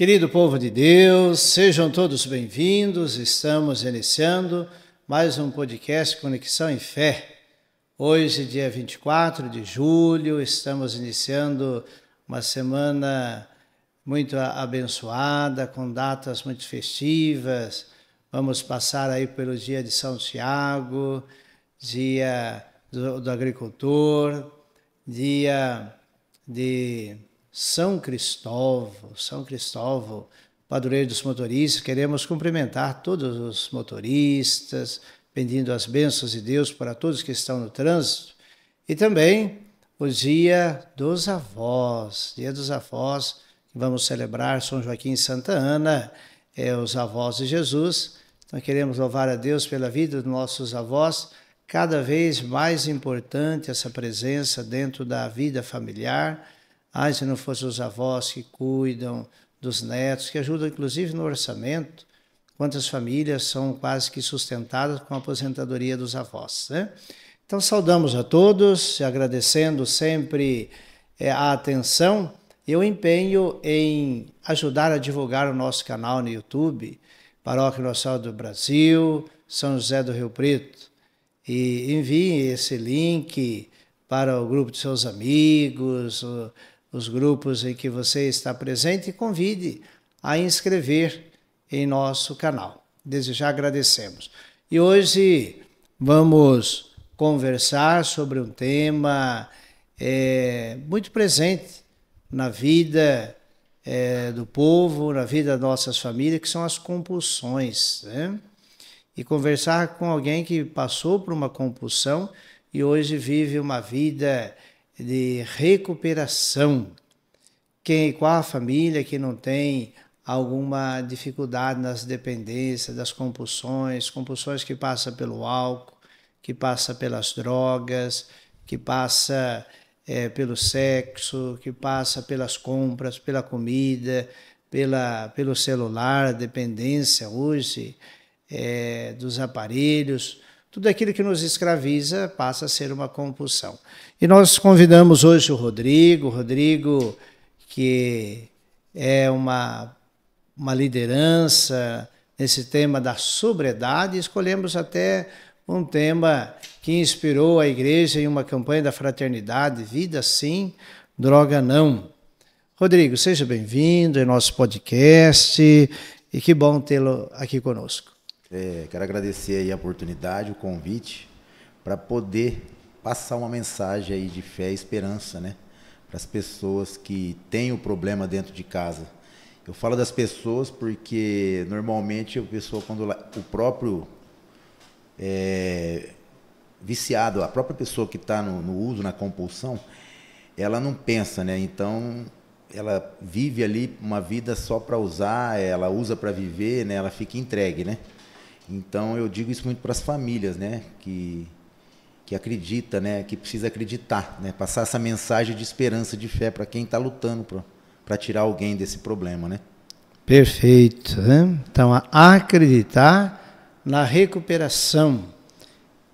Querido povo de Deus, sejam todos bem-vindos. Estamos iniciando mais um podcast Conexão em Fé. Hoje, dia 24 de julho, estamos iniciando uma semana muito abençoada, com datas muito festivas. Vamos passar aí pelo dia de São Tiago, dia do agricultor, dia de São Cristóvão, padroeiro dos motoristas. Queremos cumprimentar todos os motoristas, pedindo as bênçãos de Deus para todos que estão no trânsito. E também o dia dos avós, que vamos celebrar São Joaquim e Santa Ana, os avós de Jesus. Então queremos louvar a Deus pela vida dos nossos avós. Cada vez mais importante essa presença dentro da vida familiar. Se não fossem os avós que cuidam dos netos, que ajudam inclusive no orçamento, quantas famílias são quase que sustentadas com a aposentadoria dos avós, né? Então saudamos a todos, agradecendo sempre a atenção e o empenho em ajudar a divulgar o nosso canal no YouTube, Paróquia Nossa Senhora do Brasil, São José do Rio Preto. E envie esse link para o grupo de seus amigos, os grupos em que você está presente, e convide a inscrever em nosso canal. Desde já agradecemos. E hoje vamos conversar sobre um tema muito presente na vida do povo, na vida das nossas famílias, que são as compulsões, né? E conversar com alguém que passou por uma compulsão e hoje vive uma vida de recuperação. Qual a família que não tem alguma dificuldade nas dependências, das compulsões que passa pelo álcool, que passa pelas drogas, que passa pelo sexo, que passa pelas compras, pela comida, pelo celular, a dependência hoje dos aparelhos. Tudo aquilo que nos escraviza passa a ser uma compulsão. E nós convidamos hoje o Rodrigo, que é uma liderança nesse tema da sobriedade. Escolhemos até um tema que inspirou a igreja em uma campanha da fraternidade: vida sim, droga não. Rodrigo, seja bem-vindo em nosso podcast e que bom tê-lo aqui conosco. Quero agradecer aí a oportunidade, o convite, para poder passar uma mensagem aí de fé e esperança, né, para as pessoas que têm o problema dentro de casa. Eu falo das pessoas porque normalmente a pessoa, quando o próprio viciado, a própria pessoa que está no uso, na compulsão, ela não pensa, né? Então ela vive ali uma vida só para usar, ela usa para viver, né? Ela fica entregue, né? Então eu digo isso muito para as famílias, né, que acredita, né, que precisa acreditar, né, passar essa mensagem de esperança, de fé para quem está lutando para tirar alguém desse problema, né? Perfeito, né? Então acreditar na recuperação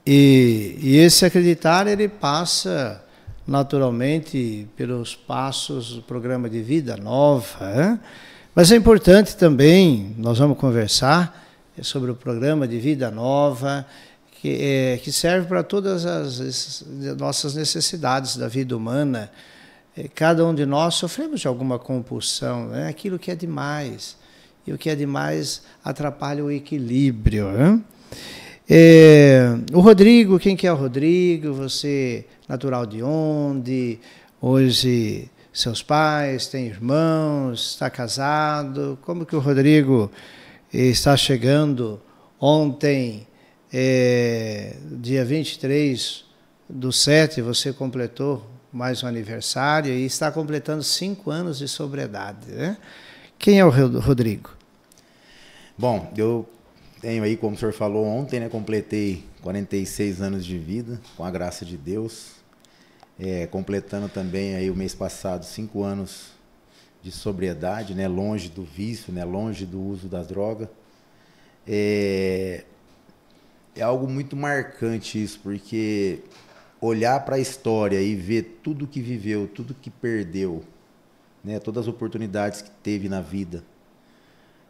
e esse acreditar ele passa naturalmente pelos passos do programa de Vida Nova, né? Mas é importante também, nós vamos conversar sobre o programa de Vida Nova, que serve para todas as nossas necessidades da vida humana. Cada um de nós sofremos de alguma compulsão, né? Aquilo que é demais, e o que é demais atrapalha o equilíbrio, né? O Rodrigo, quem que é o Rodrigo? Você natural de onde? Hoje seus pais, tem irmãos, está casado? Como que o Rodrigo está chegando? Ontem, dia 23/7, você completou mais um aniversário e está completando 5 anos de sobriedade, né? Quem é o Rodrigo? Bom, eu tenho aí, como o senhor falou ontem, né, completei 46 anos de vida, com a graça de Deus, completando também aí o mês passado 5 anos de sobriedade, né, longe do vício, né, longe do uso da droga. É algo muito marcante isso, porque olhar para a história e ver tudo que viveu, tudo que perdeu, né, todas as oportunidades que teve na vida,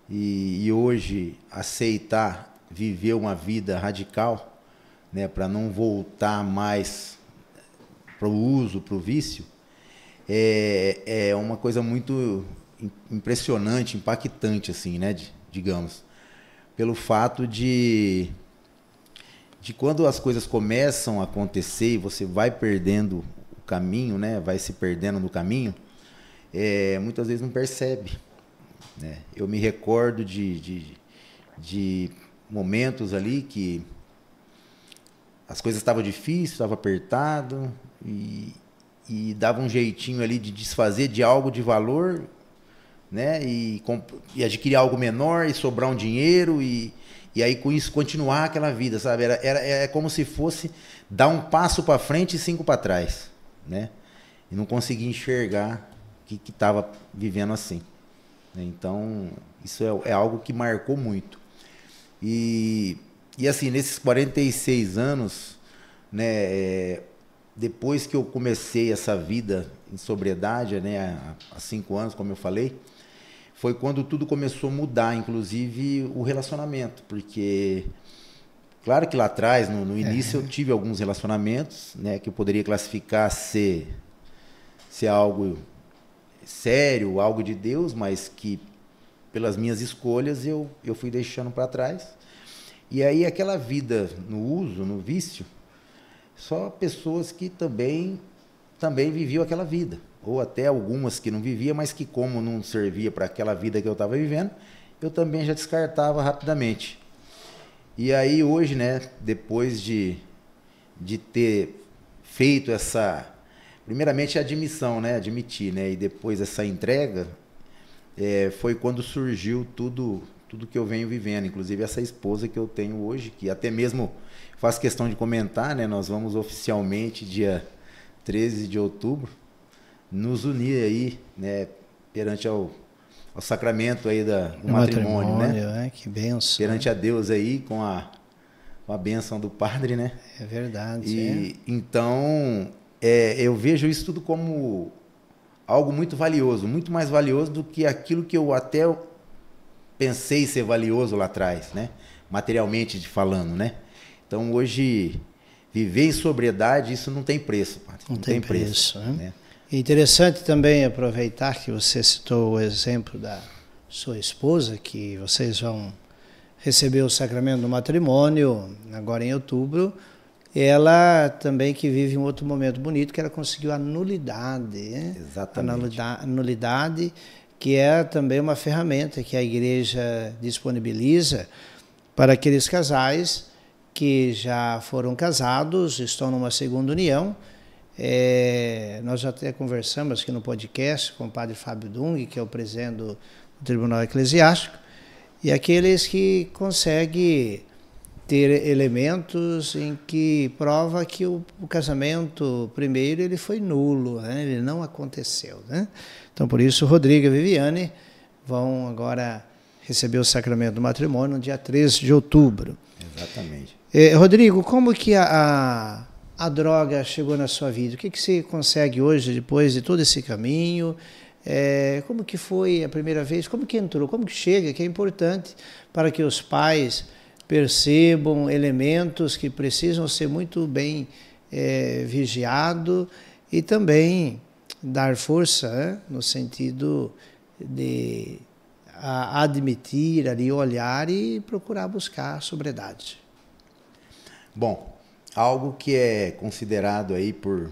e hoje aceitar viver uma vida radical, né, para não voltar mais para o uso, para o vício, é uma coisa muito impressionante, impactante, assim, né, digamos, pelo fato de quando as coisas começam a acontecer e você vai perdendo o caminho, né, vai se perdendo no caminho, muitas vezes não percebe, né? Eu me recordo de momentos ali que as coisas estavam difíceis, estava apertado e dava um jeitinho ali de desfazer de algo de valor, né? E adquirir algo menor e sobrar um dinheiro e aí com isso continuar aquela vida, sabe? É como se fosse dar um passo para frente e 5 para trás, né? E não conseguir enxergar que estava vivendo assim. Então, isso é algo que marcou muito. E assim, nesses 46 anos, né, depois que eu comecei essa vida em sobriedade, né, há 5 anos, como eu falei, foi quando tudo começou a mudar, inclusive o relacionamento, porque claro que lá atrás, no início, eu tive alguns relacionamentos, né, que eu poderia classificar ser algo sério, algo de Deus, mas que pelas minhas escolhas eu fui deixando para trás. E aí aquela vida no uso, no vício, só pessoas que também viviam aquela vida, ou até algumas que não viviam, mas que como não servia para aquela vida que eu estava vivendo, eu também já descartava rapidamente. E aí hoje, né, depois de ter feito essa, primeiramente a admissão, né, admitir, né, e depois essa entrega, foi quando surgiu tudo que eu venho vivendo, inclusive essa esposa que eu tenho hoje, que até mesmo faço questão de comentar, né, nós vamos oficialmente dia 13 de outubro nos unir aí, né, perante ao sacramento aí do matrimônio, né? Que bênção. Perante a Deus aí com a bênção do padre, né? É verdade. E então eu vejo isso tudo como algo muito valioso, muito mais valioso do que aquilo que eu até pensei ser valioso lá atrás, né? Materialmente falando, né? Então hoje viver em sobriedade, isso não tem preço, padre. Não tem preço, né? É interessante também aproveitar que você citou o exemplo da sua esposa, que vocês vão receber o sacramento do matrimônio agora em outubro. Ela também que vive um outro momento bonito, que ela conseguiu a nulidade. Exatamente. A nulidade, que é também uma ferramenta que a igreja disponibiliza para aqueles casais que já foram casados, estão numa segunda união. Nós já até conversamos aqui no podcast com o padre Fábio Dung, que é o presidente do Tribunal Eclesiástico, e aqueles que conseguem ter elementos em que prova que o casamento primeiro ele foi nulo, né? Ele não aconteceu, né? Então, por isso, Rodrigo e Viviane vão agora receber o sacramento do matrimônio no dia 13 de outubro. Exatamente. Rodrigo, como que a droga chegou na sua vida? O que você consegue hoje, depois de todo esse caminho? Como que foi a primeira vez? Como que entrou? Como que chega? Que é importante para que os pais percebam elementos que precisam ser muito bem vigiados e também dar força, né? No sentido de admitir, ali, olhar e procurar buscar a sobriedade. Bom, algo que é considerado aí por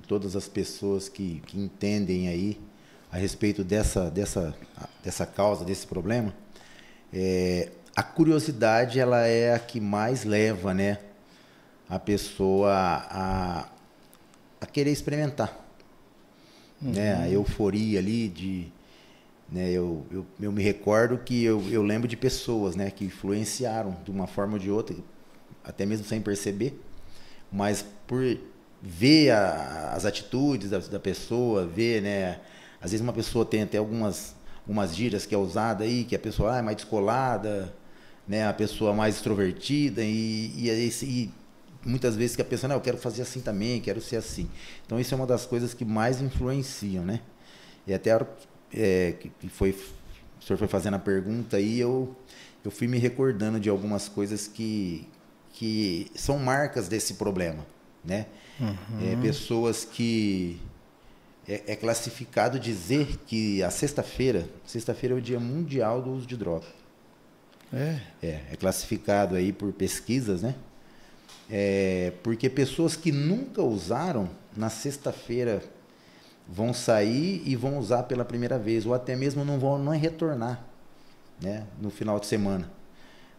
todas as pessoas que entendem aí a respeito dessa causa, desse problema, a curiosidade ela é a que mais leva, né, a pessoa a querer experimentar, né, a euforia ali né, eu me recordo que eu lembro de pessoas, né, que influenciaram de uma forma ou de outra, até mesmo sem perceber, mas por ver as atitudes da pessoa, ver, né, às vezes uma pessoa tem até algumas gírias que é usada aí, que a pessoa é mais descolada, né, a pessoa mais extrovertida e muitas vezes que a pessoa, não, eu quero fazer assim também, quero ser assim. Então isso é uma das coisas que mais influenciam, né? E até a hora que foi o senhor foi fazendo a pergunta aí, eu fui me recordando de algumas coisas que são marcas desse problema, né? Pessoas que é classificado dizer que a sexta-feira é o Dia Mundial do Uso de Droga. É classificado aí por pesquisas, né? Porque pessoas que nunca usaram, na sexta-feira vão sair e vão usar pela primeira vez, ou até mesmo não vão retornar, né, no final de semana.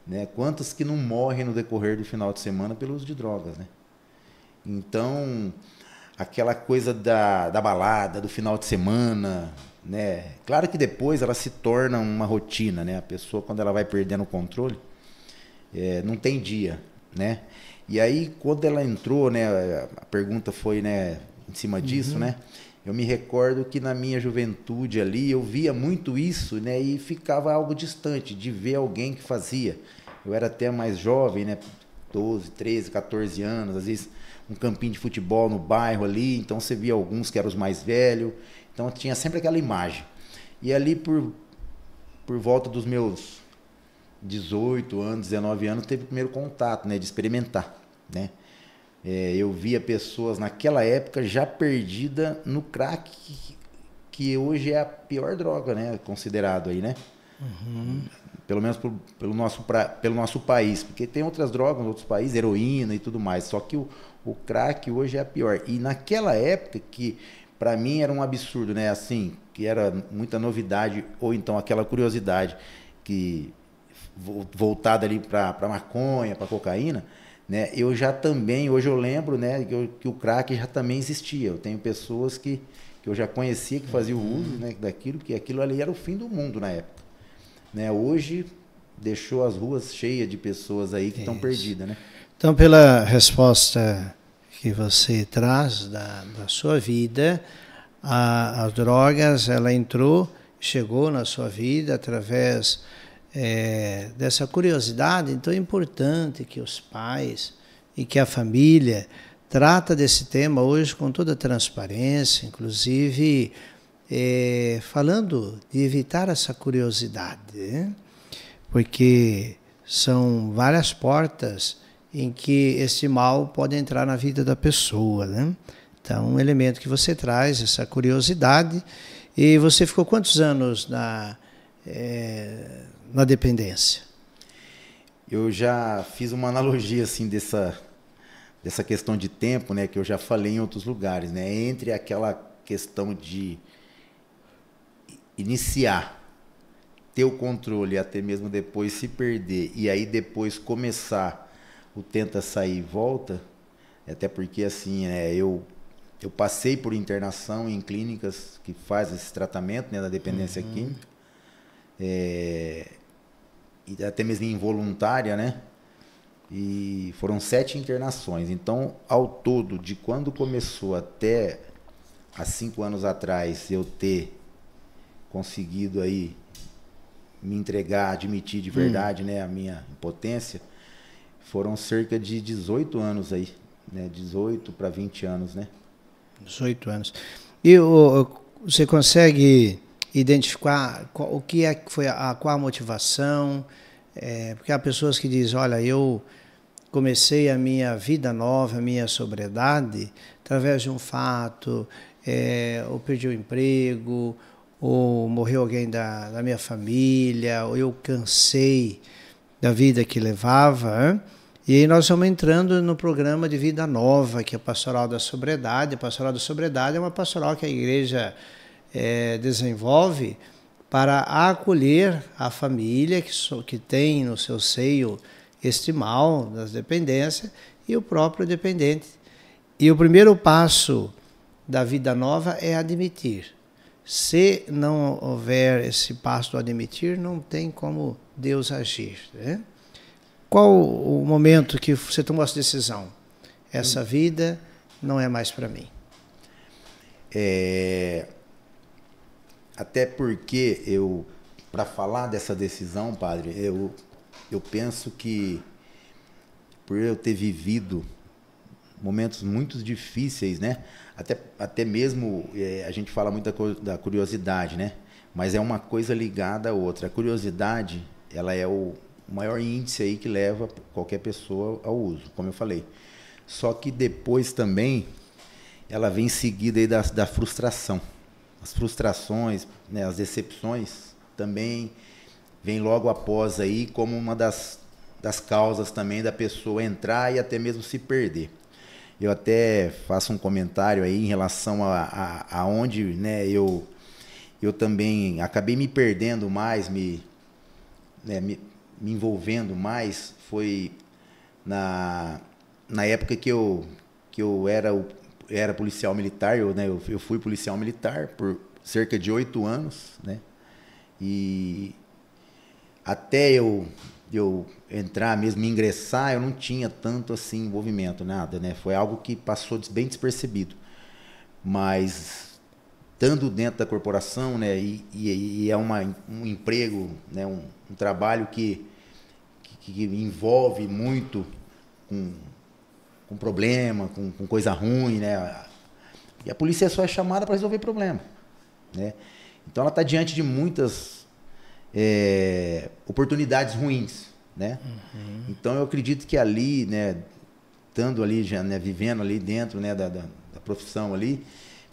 Né? Quantas que não morrem no decorrer do final de semana pelo uso de drogas, né? Então, aquela coisa da balada, do final de semana, né? Claro que depois ela se torna uma rotina, né? A pessoa, quando ela vai perdendo o controle, não tem dia, né? E aí, quando ela entrou, né, a pergunta foi, né, em cima disso, né? Eu me recordo que na minha juventude ali, eu via muito isso, né, e ficava algo distante de ver alguém que fazia. Eu era até mais jovem, né, 12, 13, 14 anos, às vezes um campinho de futebol no bairro ali, então você via alguns que eram os mais velhos, então tinha sempre aquela imagem. E ali por volta dos meus 18 anos, 19 anos, teve o primeiro contato, né, de experimentar, né? Eu via pessoas naquela época já perdida no crack, que hoje é a pior droga, né, considerado aí, né? Pelo menos pelo nosso país, porque tem outras drogas em outros países, heroína e tudo mais, só que o crack hoje é a pior. E naquela época, que para mim era um absurdo, né, assim, que era muita novidade, ou então aquela curiosidade que voltada ali para maconha, para cocaína, né? Eu já também, hoje eu lembro, né, que o crack já também existia. Eu tenho pessoas que eu já conhecia que faziam uso, né, daquilo, que aquilo ali era o fim do mundo na época. Né? Hoje deixou as ruas cheias de pessoas aí que estão perdidas, né? Então, pela resposta que você traz da sua vida, as drogas, ela chegou na sua vida através dessa curiosidade. Então é importante que os pais e que a família trata desse tema hoje com toda transparência, inclusive falando de evitar essa curiosidade, né? Porque são várias portas em que esse mal pode entrar na vida da pessoa, né? Então, um elemento que você traz, essa curiosidade. E você ficou quantos anos na dependência? Eu já fiz uma analogia assim dessa questão de tempo, né, que eu já falei em outros lugares, né, entre aquela questão de iniciar, ter o controle, até mesmo depois se perder, e aí depois começar o tenta sair e volta, até porque assim, eu passei por internação em clínicas que fazem esse tratamento, né, da dependência química, e até mesmo involuntária, né? E foram 7 internações. Então, ao todo, de quando começou até há 5 anos atrás, eu ter conseguido aí me entregar, admitir de verdade, né, a minha impotência, foram cerca de 18 anos aí, né? 18 para 20 anos, né? 18 anos. E você consegue identificar o que foi qual a motivação? Porque há pessoas que dizem, olha, eu comecei a minha vida nova, a minha sobriedade, através de um fato, ou perdi o emprego, ou morreu alguém da minha família, ou eu cansei da vida que levava, hein? E aí nós estamos entrando no programa de vida nova, que é a Pastoral da Sobriedade. A Pastoral da Sobriedade é uma pastoral que a igreja desenvolve para acolher a família que tem no seu seio este mal das dependências e o próprio dependente. E o primeiro passo da vida nova é admitir. Se não houver esse passo do admitir, não tem como Deus agir, né? Qual o momento que você tomou essa decisão? Essa vida não é mais para mim. Até porque para falar dessa decisão, padre, eu penso que por eu ter vivido momentos muito difíceis, né? Até mesmo a gente fala muito da curiosidade, né? Mas é uma coisa ligada à outra. A curiosidade, ela é o maior índice aí que leva qualquer pessoa ao uso, como eu falei. Só que depois também, ela vem seguida aí da frustração. As frustrações, né, as decepções também vem logo após aí como uma das causas também da pessoa entrar e até mesmo se perder. Eu até faço um comentário aí em relação a onde, né, eu também acabei me perdendo mais, me envolvendo mais, foi na época que eu era policial militar, eu fui policial militar por cerca de 8 anos, né? E até eu entrar mesmo, me ingressar, eu não tinha tanto assim envolvimento, nada, né? Foi algo que passou bem despercebido. Mas estando dentro da corporação, né, e é um emprego, né, um trabalho que envolve muito com problema, com coisa ruim, né? E a polícia só é chamada para resolver problema, né? Então ela está diante de muitas oportunidades ruins, né? Uhum. Então eu acredito que ali, né, estando ali já, né, vivendo ali dentro, né, da profissão ali,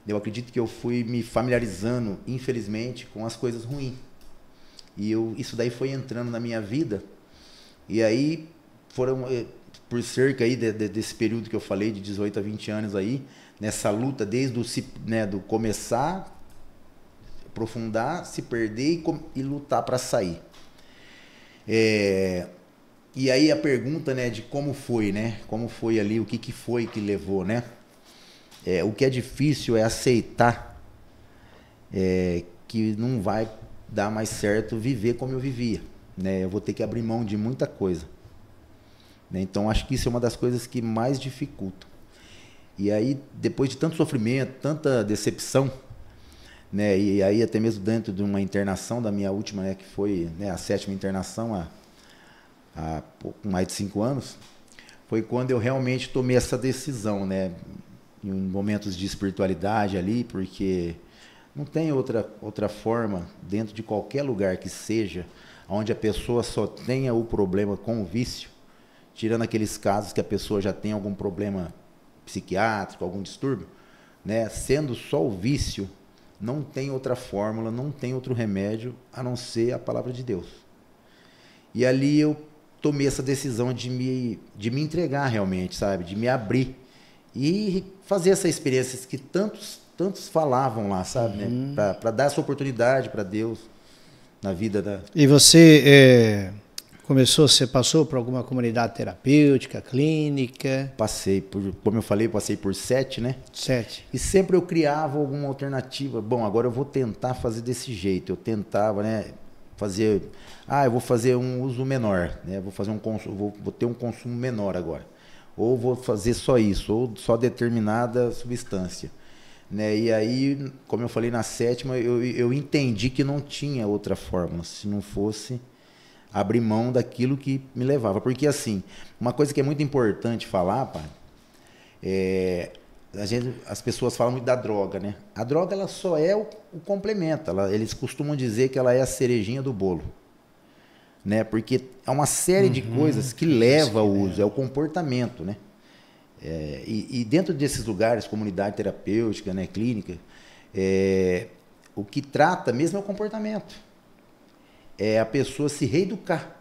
eu acredito que eu fui me familiarizando, infelizmente, com as coisas ruins. E isso daí foi entrando na minha vida. E aí foram, por cerca aí desse período que eu falei, de 18 a 20 anos aí, nessa luta desde do começar, aprofundar, se perder e lutar para sair. E aí a pergunta, né, de como foi, né? Como foi ali, o que foi que levou, né? O que é difícil é aceitar que não vai dar mais certo viver como eu vivia, né? Eu vou ter que abrir mão de muita coisa, né? Então acho que isso é uma das coisas que mais dificultam. E aí, depois de tanto sofrimento, tanta decepção, né? E aí até mesmo dentro de uma internação da minha última, né, que foi, né, a 7ª internação há pouco mais de 5 anos, foi quando eu realmente tomei essa decisão, né? Em momentos de espiritualidade ali, porque não tem outra forma, dentro de qualquer lugar que seja, onde a pessoa só tenha o problema com o vício, tirando aqueles casos que a pessoa já tem algum problema psiquiátrico, algum distúrbio, né? Sendo só o vício, não tem outra fórmula, não tem outro remédio, a não ser a palavra de Deus. E ali eu tomei essa decisão de me entregar realmente, sabe? De me abrir e fazer essa experiência que tantos falavam lá, sabe? Né? Para dar essa oportunidade para Deus na vida da... E você você passou por alguma comunidade terapêutica, clínica? Passei como eu falei, passei por 7, né? 7. E sempre eu criava alguma alternativa. Bom, agora eu vou tentar fazer desse jeito. Eu tentava, né, fazer... eu vou fazer um uso menor, né? Vou fazer vou ter um consumo menor agora. Ou vou fazer só isso, ou só determinada substância, né? E aí, como eu falei na 7ª, eu entendi que não tinha outra fórmula, se não fosse abrir mão daquilo que me levava. Porque, assim, uma coisa que é muito importante falar, pai, as pessoas falam muito da droga, né? A droga, ela só é o complemento. Eles costumam dizer que ela é a cerejinha do bolo, né? Porque é uma série de coisas que leva ao uso, é o comportamento, né? E dentro desses lugares, comunidade terapêutica, né, clínica, o que trata mesmo é o comportamento. É a pessoa se reeducar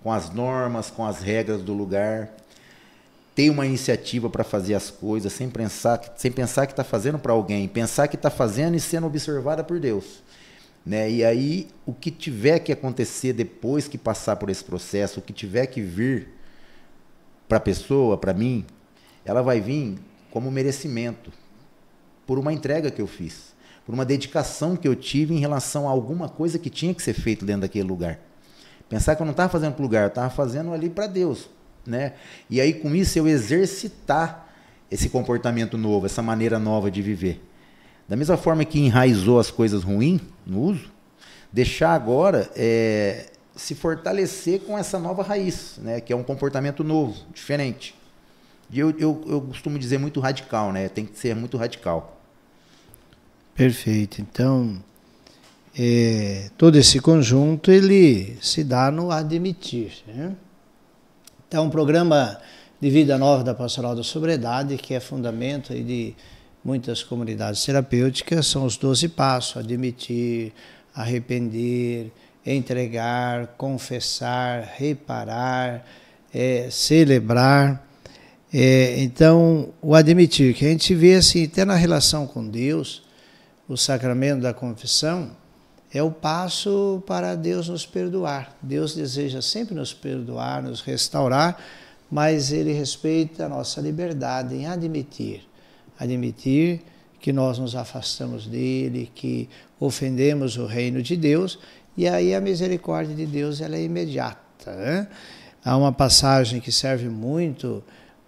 com as normas, com as regras do lugar, ter uma iniciativa para fazer as coisas, sem pensar que está fazendo para alguém, pensar que está fazendo e sendo observada por Deus, né? E aí, o que tiver que acontecer depois que passar por esse processo, o que tiver que vir para a pessoa, para mim, ela vai vir como merecimento, por uma entrega que eu fiz, por uma dedicação que eu tive em relação a alguma coisa que tinha que ser feito dentro daquele lugar. Pensar que eu não estava fazendo para o lugar, eu estava fazendo ali para Deus, né? E aí, com isso, eu exercitar esse comportamento novo, essa maneira nova de viver. Da mesma forma que enraizou as coisas ruins no uso, deixar agora se fortalecer com essa nova raiz, né? Que é um comportamento novo, diferente. E eu costumo dizer muito radical, né? Tem que ser muito radical. Perfeito. Então, todo esse conjunto ele se dá no admitir, né? Então, o programa de vida nova da Pastoral da Sobriedade, que é fundamento aí de muitas comunidades terapêuticas, são os 12 passos: admitir, arrepender, entregar, confessar, reparar, celebrar. Então, o admitir, que a gente vê assim, até na relação com Deus, o sacramento da confissão é o passo para Deus nos perdoar. Deus deseja sempre nos perdoar, nos restaurar, mas Ele respeita a nossa liberdade em admitir que nós nos afastamos dEle, que ofendemos o reino de Deus, e aí a misericórdia de Deus ela é imediata, né? Há uma passagem que serve muito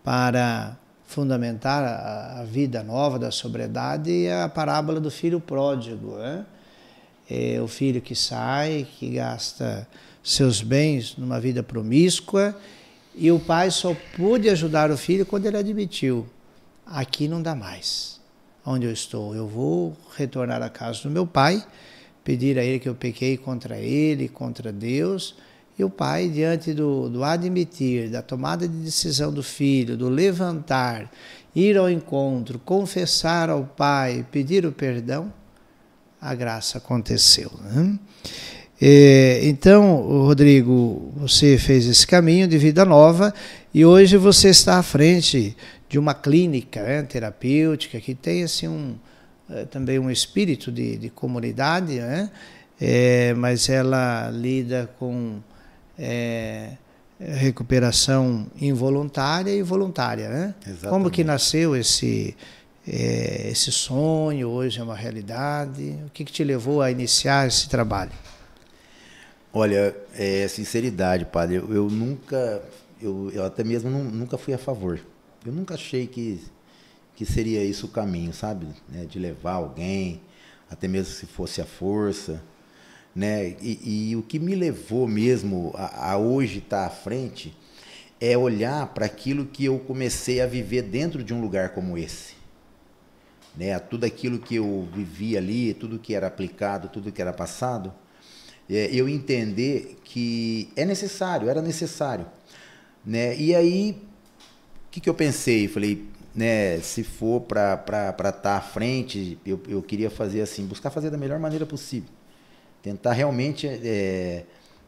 para fundamentar a vida nova da sobriedade, é a parábola do filho pródigo, né? O filho que sai, que gasta seus bens numa vida promíscua, e o pai só pôde ajudar o filho quando ele admitiu: aqui não dá mais, onde eu estou, eu vou retornar à casa do meu pai, pedir a ele que eu pequei contra ele, contra Deus. E o pai, diante do admitir, da tomada de decisão do filho, do levantar, ir ao encontro, confessar ao pai, pedir o perdão, a graça aconteceu, né? Então, Rodrigo, você fez esse caminho de vida nova e hoje você está à frente de uma clínica, né, terapêutica, que tem assim, também um espírito de comunidade, né? Mas ela lida com recuperação involuntária e voluntária, né? Exatamente. Como que nasceu esse sonho? Hoje é uma realidade. O que te levou a iniciar esse trabalho? Olha, sinceridade, padre, eu nunca, eu até mesmo nunca fui a favor. Eu nunca achei que seria isso o caminho, sabe? Né? De levar alguém, até mesmo se fosse a força, né? E o que me levou mesmo a hoje estar à frente é olhar para aquilo que eu comecei a viver dentro de um lugar como esse, né? Tudo aquilo que eu vivi ali, tudo que era aplicado, tudo que era passado, eu entender que era necessário, né? E aí, o que eu pensei? Falei, né, se for para estar à frente, eu queria fazer assim, buscar fazer da melhor maneira possível. Tentar realmente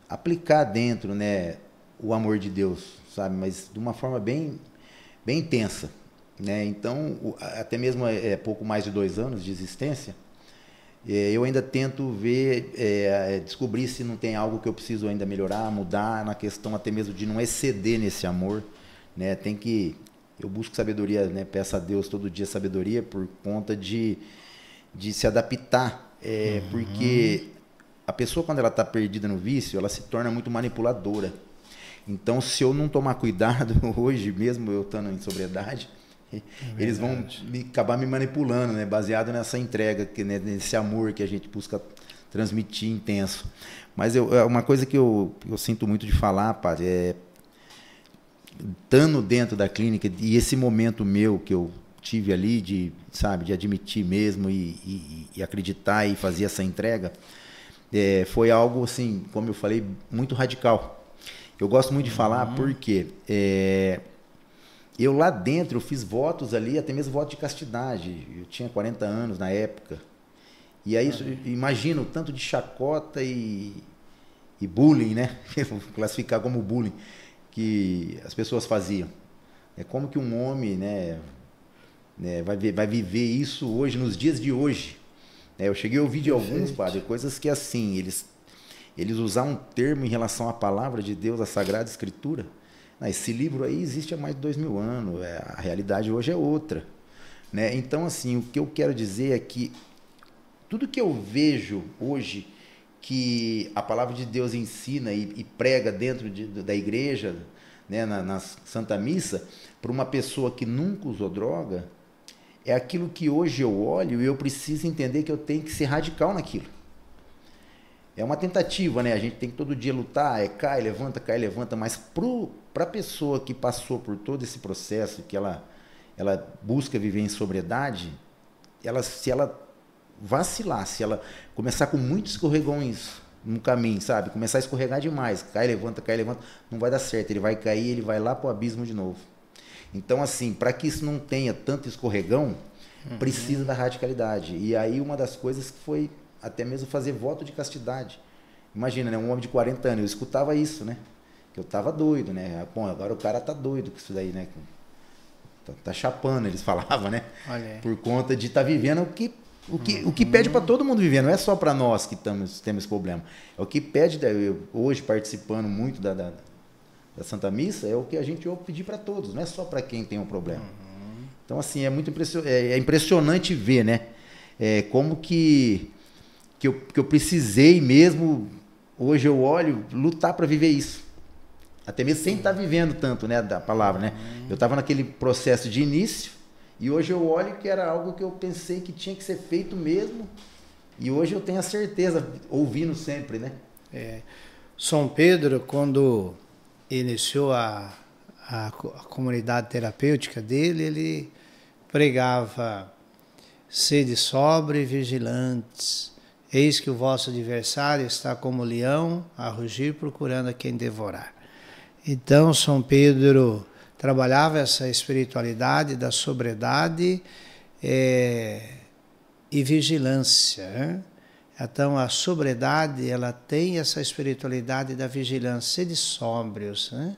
aplicar dentro, né, o amor de Deus, sabe? Mas de uma forma bem intensa, né? Então, até mesmo pouco mais de 2 anos de existência, eu ainda tento ver, descobrir se não tem algo que eu preciso ainda melhorar, mudar, na questão até mesmo de não exceder nesse amor, né? Eu busco sabedoria, né? Peço a Deus todo dia sabedoria por conta de se adaptar, porque a pessoa, quando ela está perdida no vício, ela se torna muito manipuladora. Então, se eu não tomar cuidado, hoje mesmo eu estando em sobriedade, eles vão acabar me manipulando, né? Baseado nessa entrega, né? Nesse amor que a gente busca transmitir intenso. Mas uma coisa que eu sinto muito de falar, padre, estando dentro da clínica, e esse momento meu que eu tive ali, de admitir mesmo e acreditar e fazer essa entrega, foi algo, assim, como eu falei, muito radical. Eu gosto muito de falar porque eu lá dentro eu fiz votos ali, até mesmo voto de castidade. Eu tinha 40 anos na época. E aí, imagino o tanto de chacota e bullying, né? Vou classificar como bullying, que as pessoas faziam. É como que um homem, né, vai viver isso hoje, nos dias de hoje. Eu cheguei a ouvir de alguns, padre, coisas que assim, eles usaram um termo em relação à palavra de Deus, a Sagrada Escritura. Esse livro aí existe há mais de 2000 anos, a realidade hoje é outra, né? Então, assim, o que eu quero dizer é que tudo que eu vejo hoje que a palavra de Deus ensina e prega dentro da igreja, né, na Santa Missa, para uma pessoa que nunca usou droga, é aquilo que hoje eu olho e eu preciso entender que eu tenho que ser radical naquilo. É uma tentativa, né? A gente tem que todo dia lutar, cai, levanta, mas para a pessoa que passou por todo esse processo, que ela busca viver em sobriedade, se ela vacilar, se ela começar com muitos escorregões no caminho, sabe? Começar a escorregar demais, cai, levanta, não vai dar certo, ele vai cair, ele vai lá pro abismo de novo. Então, assim, para que isso não tenha tanto escorregão, precisa da radicalidade. E aí uma das coisas que foi até mesmo fazer voto de castidade. Imagina, né? Um homem de 40 anos, eu escutava isso, né? Que eu tava doido, né? Bom, agora o cara tá doido com isso daí, né? Tá chapando, eles falavam, né? Olha. Por conta de estar vivendo o que pede para todo mundo viver, não é só para nós que temos esse problema. É o que pede, eu, hoje participando muito da Santa Missa, é o que a gente ouve pedir para todos, não é só para quem tem um problema. Então, assim, é muito impressionante ver, né? Como que eu precisei mesmo, hoje eu olho, lutar para viver isso. Até mesmo sem estar vivendo tanto, né, da palavra, né? Eu estava naquele processo de início e hoje eu olho que era algo que eu pensei que tinha que ser feito mesmo e hoje eu tenho a certeza, ouvindo sempre, né? São Pedro, quando iniciou a comunidade terapêutica dele, ele pregava: sede sóbrio e vigilantes, eis que o vosso adversário está como leão a rugir, procurando a quem devorar. Então, São Pedro trabalhava essa espiritualidade da sobriedade e vigilância, né? Então, a sobriedade, ela tem essa espiritualidade da vigilância, sede sóbrios, né?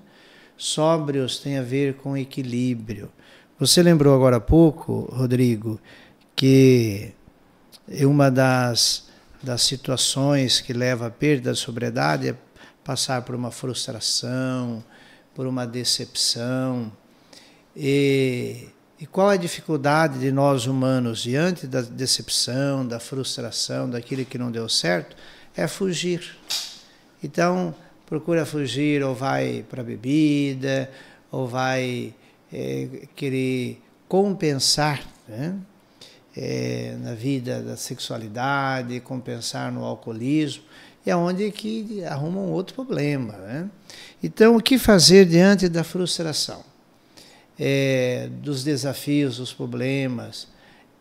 Sóbrios tem a ver com equilíbrio. Você lembrou agora há pouco, Rodrigo, que uma das situações que leva à perda da sobriedade é passar por uma frustração, por uma decepção. E qual a dificuldade de nós humanos diante da decepção, da frustração, daquilo que não deu certo? É fugir. Então, procura fugir, ou vai para a bebida, ou vai querer compensar, né? Na vida da sexualidade, compensar no alcoolismo, e é onde que arruma um outro problema, né? Então, o que fazer diante da frustração, dos desafios, dos problemas?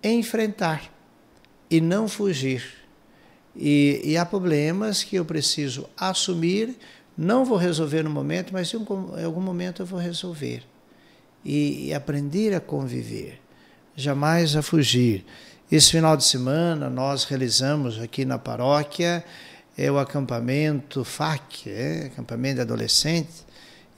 Enfrentar e não fugir. E há problemas que eu preciso assumir, não vou resolver no momento, mas em algum momento eu vou resolver. E aprender a conviver, jamais a fugir. Esse final de semana nós realizamos aqui na paróquia o acampamento FAC, acampamento de adolescentes,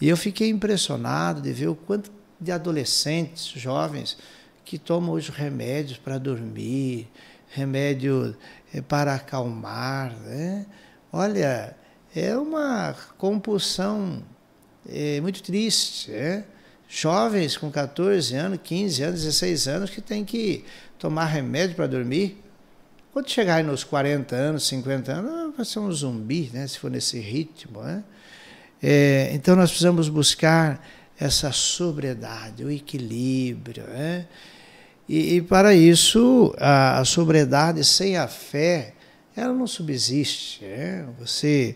e eu fiquei impressionado de ver o quanto de adolescentes, jovens, que tomam hoje remédios para dormir, remédio para acalmar, né? Olha, é uma compulsão muito triste, Jovens com 14 anos, 15 anos, 16 anos que têm que tomar remédio para dormir. Quando chegarem nos 40 anos, 50 anos, vai ser um zumbi, né? Se for nesse ritmo, né? Então nós precisamos buscar essa sobriedade, o equilíbrio, né? E para isso, a sobriedade sem a fé, ela não subsiste, né? Você,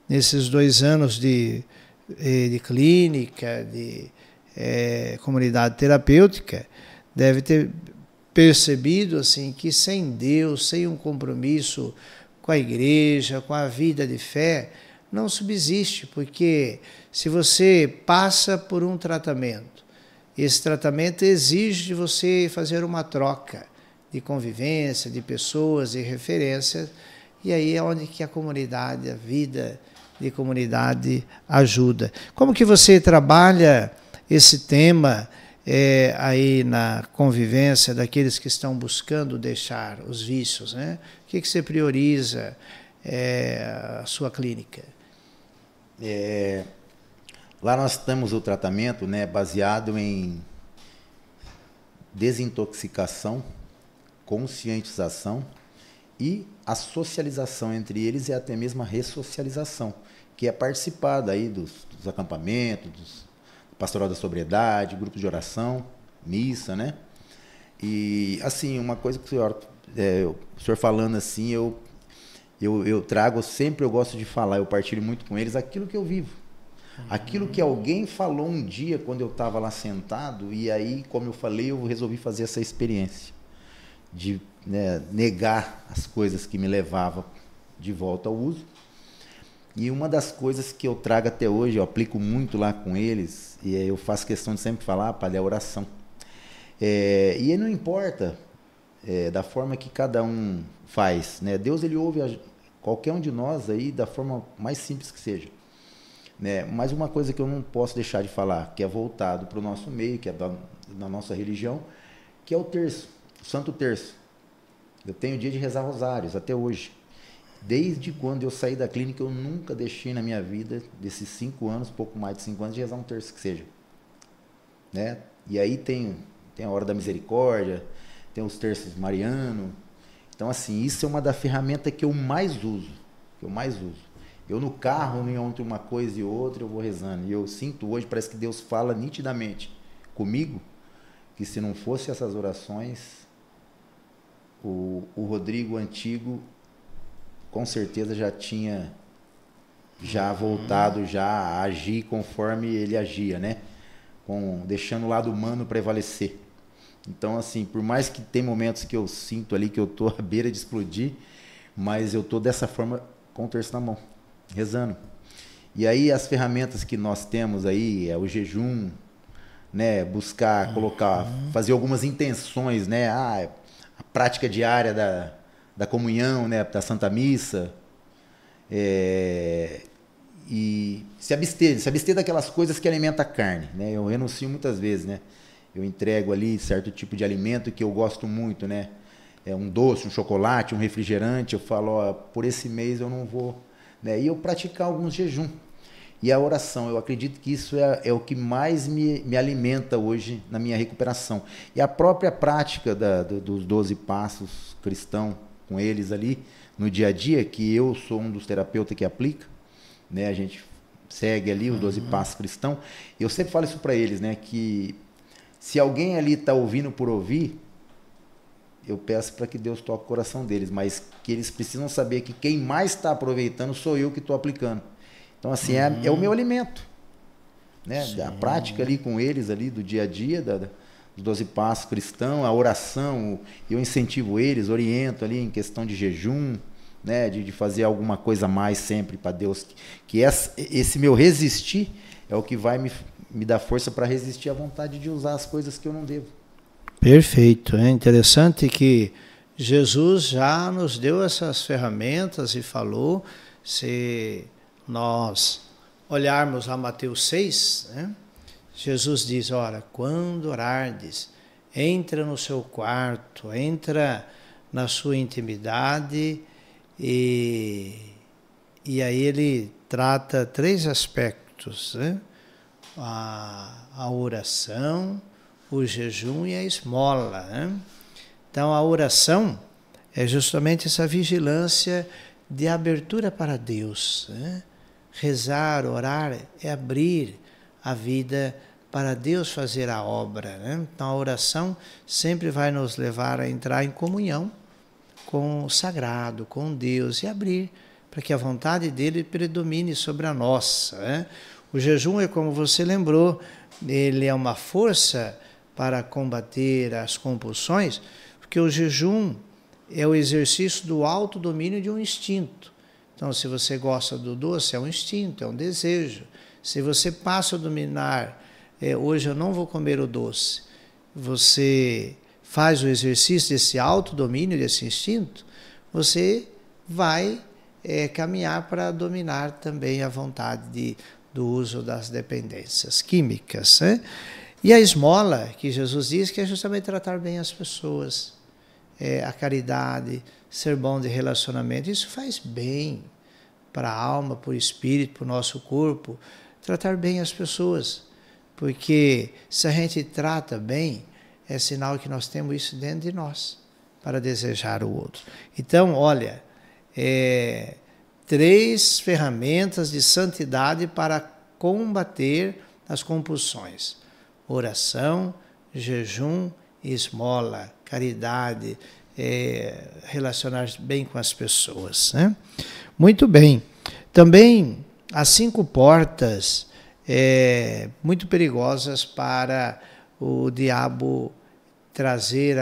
nesses 2 anos de clínica, de comunidade terapêutica, deve ter percebido assim, que sem Deus, sem um compromisso com a igreja, com a vida de fé, não subsiste, porque se você passa por um tratamento, esse tratamento exige de você fazer uma troca de convivência, de pessoas, de referências, e aí é onde que a comunidade, a vida de comunidade ajuda. Como que você trabalha esse tema aí na convivência daqueles que estão buscando deixar os vícios, né? O que você prioriza a sua clínica? Lá nós temos o tratamento, né, baseado em desintoxicação, conscientização e a socialização entre eles e até mesmo a ressocialização, que é participar daí dos acampamentos, pastoral da sobriedade, grupos de oração, missa, né? E, assim, uma coisa que o senhor falando assim, eu trago sempre, eu gosto de falar, eu partilho muito com eles aquilo que eu vivo. Aquilo que alguém falou um dia quando eu estava lá sentado, e aí, como eu falei, eu resolvi fazer essa experiência. de negar as coisas que me levavam de volta ao uso. E uma das coisas que eu trago até hoje, eu aplico muito lá com eles, e eu faço questão de sempre falar, Padre, é a oração. E não importa da forma que cada um faz, né? Deus, ele ouve qualquer um de nós aí da forma mais simples que seja. Né? Mas uma coisa que eu não posso deixar de falar, que é voltado para o nosso meio, que é da nossa religião, que é o terço, o Santo Terço. Eu tenho o dia de rezar rosários até hoje. Desde quando eu saí da clínica, eu nunca deixei na minha vida, desses 5 anos, pouco mais de 5 anos, de rezar um terço que seja. Né? E aí tem a Hora da Misericórdia, tem os terços marianos. Então, assim, isso é uma da ferramenta que eu mais uso. Eu no carro, entre uma coisa e outra, eu vou rezando. E eu sinto hoje, parece que Deus fala nitidamente comigo, que se não fosse essas orações, o Rodrigo antigo, com certeza já tinha voltado a agir conforme ele agia, né? Deixando o lado humano prevalecer. Então, assim, por mais que tem momentos que eu sinto ali que eu tô à beira de explodir, mas eu tô dessa forma com o terço na mão, rezando. E aí as ferramentas que nós temos aí é o jejum, né? Buscar, colocar, fazer algumas intenções, né? A prática diária da comunhão, né? Da Santa Missa. E se abster daquelas coisas que alimentam a carne, né? Eu renuncio muitas vezes, né? Eu entrego ali certo tipo de alimento que eu gosto muito, né? Um doce, um chocolate, um refrigerante. Eu falo, ó, por esse mês eu não vou, né? E eu praticar alguns jejum. E a oração, eu acredito que isso é o que mais me alimenta hoje na minha recuperação. E a própria prática dos 12 passos cristãos com eles ali no dia a dia, que eu sou um dos terapeutas que aplica, né? A gente segue ali os 12 passos cristãos. Eu sempre falo isso para eles, né? Que se alguém ali está ouvindo por ouvir, eu peço para que Deus toque o coração deles, mas que eles precisam saber que quem mais está aproveitando sou eu que estou aplicando. Então, assim, é o meu alimento, né? A prática ali com eles, ali do dia a dia, dos 12 passos cristãos, a oração, eu incentivo eles, oriento ali em questão de jejum, né? De fazer alguma coisa a mais sempre para Deus, que esse meu resistir é o que vai me dar força para resistir à vontade de usar as coisas que eu não devo. Perfeito. É interessante que Jesus já nos deu essas ferramentas e falou, se nós olharmos lá Mateus 6, né? Jesus diz, ora, quando orardes, entra no seu quarto, entra na sua intimidade e aí ele trata 3 aspectos, né? A oração, o jejum e a esmola, né? Então a oração é justamente essa vigilância de abertura para Deus, né? Rezar, orar é abrir a vida para Deus fazer a obra, né? Então a oração sempre vai nos levar a entrar em comunhão com o sagrado, com Deus, e abrir para que a vontade dele predomine sobre a nossa, né? O jejum é, como você lembrou, ele é uma força para combater as compulsões, porque o jejum é o exercício do autodomínio de um instinto. Então, se você gosta do doce, é um instinto, é um desejo. Se você passa a dominar, hoje eu não vou comer o doce, você faz o exercício desse autodomínio, desse instinto, você vai caminhar para dominar também a vontade do uso das dependências químicas, né? E a esmola, que Jesus diz que é justamente tratar bem as pessoas, a caridade, ser bom de relacionamento, isso faz bem para a alma, para o espírito, para o nosso corpo, tratar bem as pessoas, porque se a gente trata bem, é sinal que nós temos isso dentro de nós, para desejar o outro. Então, olha, 3 ferramentas de santidade para combater as compulsões: oração, jejum, esmola, caridade, relacionar-se bem com as pessoas, né? Muito bem. Também as 5 portas muito perigosas para o diabo trazer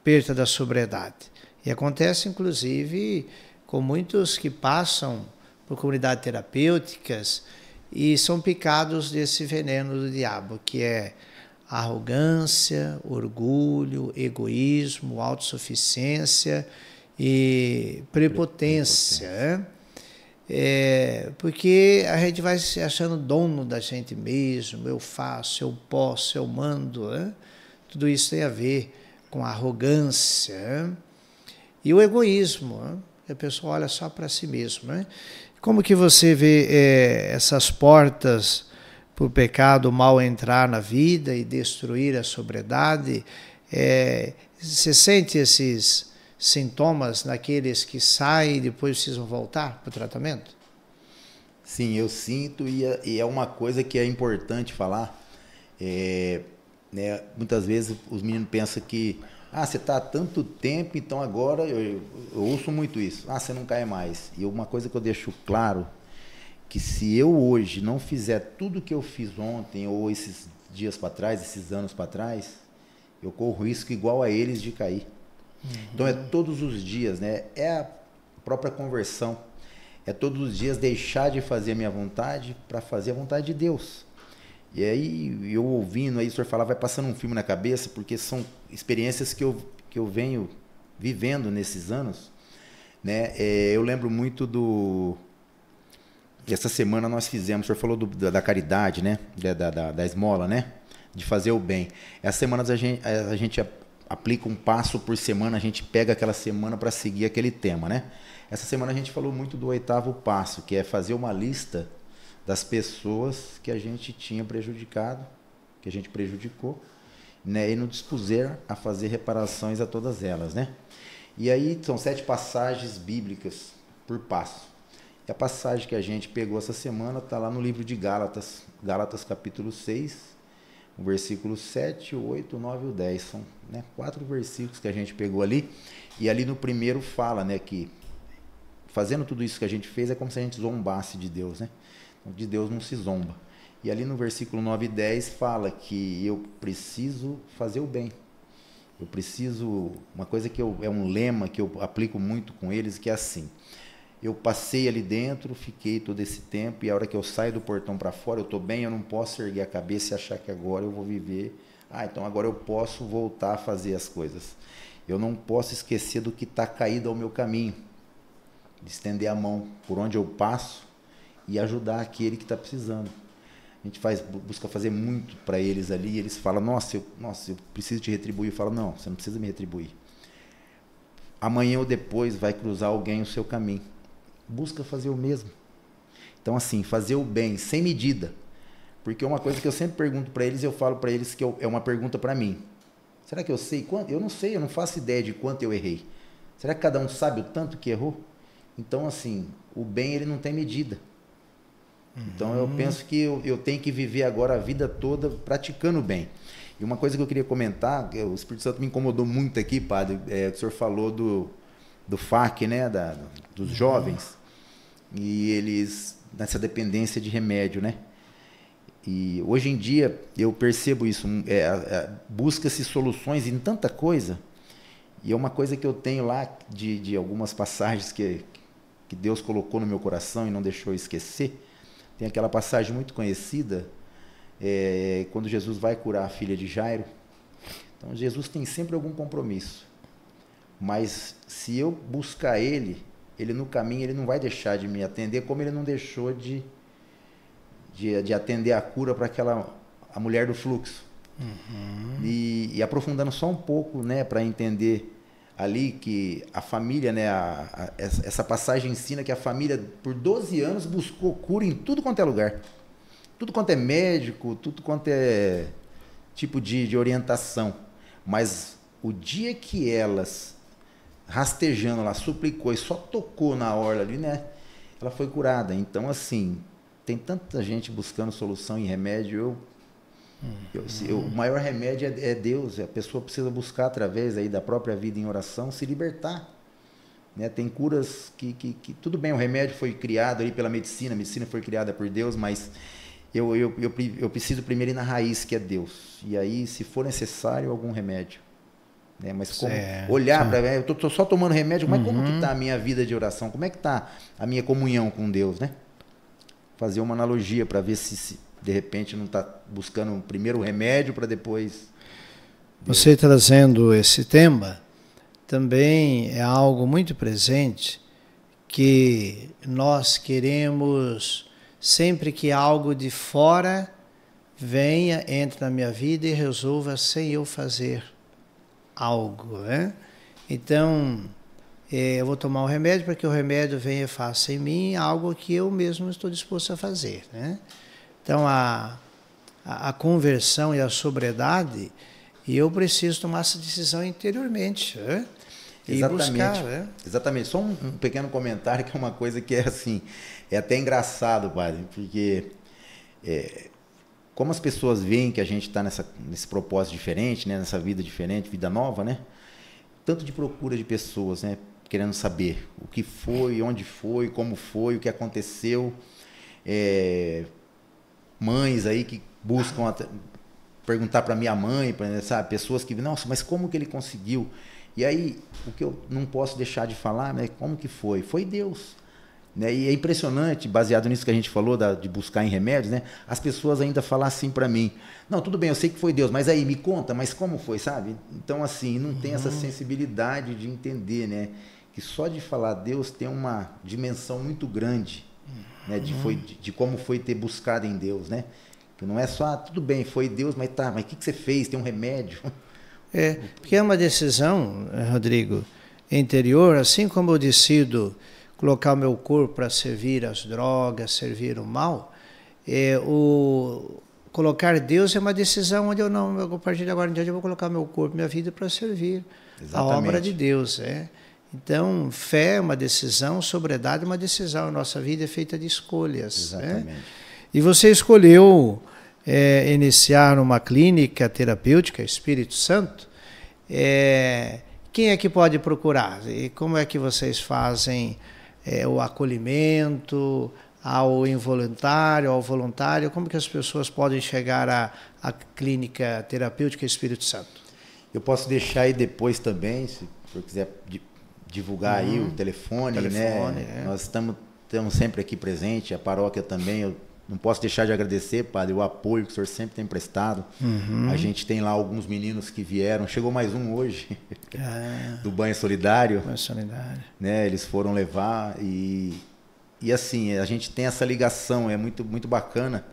perda da sobriedade. E acontece, inclusive, com muitos que passam por comunidades terapêuticas e são picados desse veneno do diabo, que é arrogância, orgulho, egoísmo, autossuficiência e prepotência. Porque a gente vai se achando dono da gente mesmo, eu faço, eu posso, eu mando. Tudo isso tem a ver com a arrogância e o egoísmo. A pessoa olha só para si mesmo. Como que você vê essas portas para o pecado, o mal entrar na vida e destruir a sobriedade? Você sente esses sintomas naqueles que saem e depois precisam voltar para o tratamento? Sim, eu sinto, e é uma coisa que é importante falar. Né, muitas vezes os meninos pensam que você está há tanto tempo, então agora eu ouço muito isso. Você não cai mais. E uma coisa que eu deixo claro, que se eu hoje não fizer tudo que eu fiz ontem, ou esses dias para trás, esses anos para trás, eu corro risco igual a eles de cair. Então é todos os dias, né? É a própria conversão. É todos os dias deixar de fazer a minha vontade para fazer a vontade de Deus. E aí, eu ouvindo, aí o senhor falar, vai passando um filme na cabeça, porque são experiências que eu venho vivendo nesses anos, né? Eu lembro muito essa semana nós fizemos, o senhor falou da caridade, né? Da esmola, né? De fazer o bem. Essa semana a gente aplica um passo por semana, a gente pega aquela semana para seguir aquele tema, né? Essa semana a gente falou muito do 8º passo, que é fazer uma lista das pessoas que a gente tinha prejudicado, que a gente prejudicou, né? E nos dispuser a fazer reparações a todas elas, né? E aí são 7 passagens bíblicas por passo. E a passagem que a gente pegou essa semana está lá no livro de Gálatas, Gálatas capítulo 6, o versículo 7, 8, 9 e 10. São, né, 4 versículos que a gente pegou ali. E ali no primeiro fala, né, que fazendo tudo isso que a gente fez é como se a gente zombasse de Deus, né? De Deus não se zomba. E ali no versículo 9 e 10 fala que eu preciso fazer o bem. Eu preciso... Uma coisa que é um lema que eu aplico muito com eles, que é assim: eu passei ali dentro, fiquei todo esse tempo, e a hora que eu saio do portão para fora, eu estou bem, eu não posso erguer a cabeça e achar que agora eu vou viver. Então agora eu posso voltar a fazer as coisas. Eu não posso esquecer do que está caído ao meu caminho. De estender a mão por onde eu passo e ajudar aquele que está precisando. A gente busca fazer muito para eles ali, e eles falam, nossa, eu preciso te retribuir. Eu falo, não, você não precisa me retribuir. Amanhã ou depois vai cruzar alguém o seu caminho. Busca fazer o mesmo. Então, assim, fazer o bem, sem medida. Porque uma coisa que eu sempre pergunto para eles, eu falo para eles que é uma pergunta para mim. Será que eu sei quanto? Eu não sei, eu não faço ideia de quanto eu errei. Será que cada um sabe o tanto que errou? Então, assim, o bem, ele não tem medida. Então, eu penso que eu tenho que viver agora a vida toda praticando o bem. E uma coisa que eu queria comentar, o Espírito Santo me incomodou muito aqui, padre, o senhor falou do FAQ, né, dos jovens, e eles, nessa dependência de remédio, né? E hoje em dia, eu percebo isso, busca-se soluções em tanta coisa, e é uma coisa que eu tenho lá, de algumas passagens que Deus colocou no meu coração e não deixou eu esquecer. Tem aquela passagem muito conhecida, quando Jesus vai curar a filha de Jairo. Então, Jesus tem sempre algum compromisso. Mas se eu buscar ele no caminho, ele não vai deixar de me atender, como ele não deixou de atender a cura para a mulher do fluxo. E aprofundando só um pouco, né, para entender ali que a família, né, essa passagem ensina que a família, por 12 anos, buscou cura em tudo quanto é lugar. Tudo quanto é médico, tudo quanto é tipo de orientação. Mas o dia que elas, rastejando lá, suplicou e só tocou na orla ali, né, ela foi curada. Então, assim, tem tanta gente buscando solução em remédio. O maior remédio é Deus. A pessoa precisa buscar através aí da própria vida em oração se libertar, né? Tem curas que tudo bem, o remédio foi criado aí pela medicina, a medicina foi criada por Deus, mas eu preciso primeiro ir na raiz, que é Deus, e aí, se for necessário, algum remédio. né? Mas como olhar para... Eu estou só tomando remédio, mas como que está a minha vida de oração? Como é que está a minha comunhão com Deus, né? Fazer uma analogia para ver se de repente não está buscando primeiro o remédio para depois... Você trazendo esse tema, também é algo muito presente, que nós queremos, sempre que algo de fora venha, entre na minha vida e resolva sem eu fazer algo, né? Então, eu vou tomar um remédio para que o remédio venha e faça em mim algo que eu mesmo estou disposto a fazer, né? Então, a conversão e a sobriedade, eu preciso tomar essa decisão interiormente, né? Exatamente. Buscar, né? Exatamente. Só um pequeno comentário, que é uma coisa que é assim, é até engraçado, padre, porque como as pessoas veem que a gente está nesse propósito diferente, né, nessa vida diferente, vida nova, né? Tanto de procura de pessoas, né, querendo saber o que foi, onde foi, como foi, o que aconteceu. Mães aí que buscam perguntar para minha mãe, sabe, pessoas que, nossa, mas como que ele conseguiu? E aí, o que eu não posso deixar de falar, né, como que foi? Foi Deus. Né? E é impressionante, baseado nisso que a gente falou, de buscar em remédios, né, as pessoas ainda falam assim para mim, não, tudo bem, eu sei que foi Deus, mas aí, me conta, mas como foi, sabe? Então, assim, não tem essa sensibilidade de entender, né, que só de falar Deus tem uma dimensão muito grande, né, de como foi ter buscado em Deus, né? Que não é só, tudo bem, foi Deus, mas tá, mas o que você fez? Tem um remédio? Porque é uma decisão, Rodrigo, interior, assim como eu decido colocar o meu corpo para servir as drogas, servir o mal, colocar Deus é uma decisão onde a partir de agora em diante eu vou colocar meu corpo, minha vida para servir a obra de Deus. Então, fé é uma decisão, sobriedade é uma decisão, a nossa vida é feita de escolhas. Exatamente. E você escolheu iniciar uma clínica terapêutica, Espírito Santo. Quem é que pode procurar? E como é que vocês fazem o acolhimento ao involuntário, ao voluntário? Como que as pessoas podem chegar à clínica terapêutica Espírito Santo? Eu posso deixar aí depois também, se eu quiser divulgar aí o telefone, né? Nós estamos sempre aqui presente, a paróquia também. Eu não posso deixar de agradecer, padre, o apoio que o senhor sempre tem prestado. A gente tem lá alguns meninos que vieram, chegou mais um hoje, do Banho Solidário. Banho Solidário. Né, eles foram levar e assim, a gente tem essa ligação, é muito, muito bacana,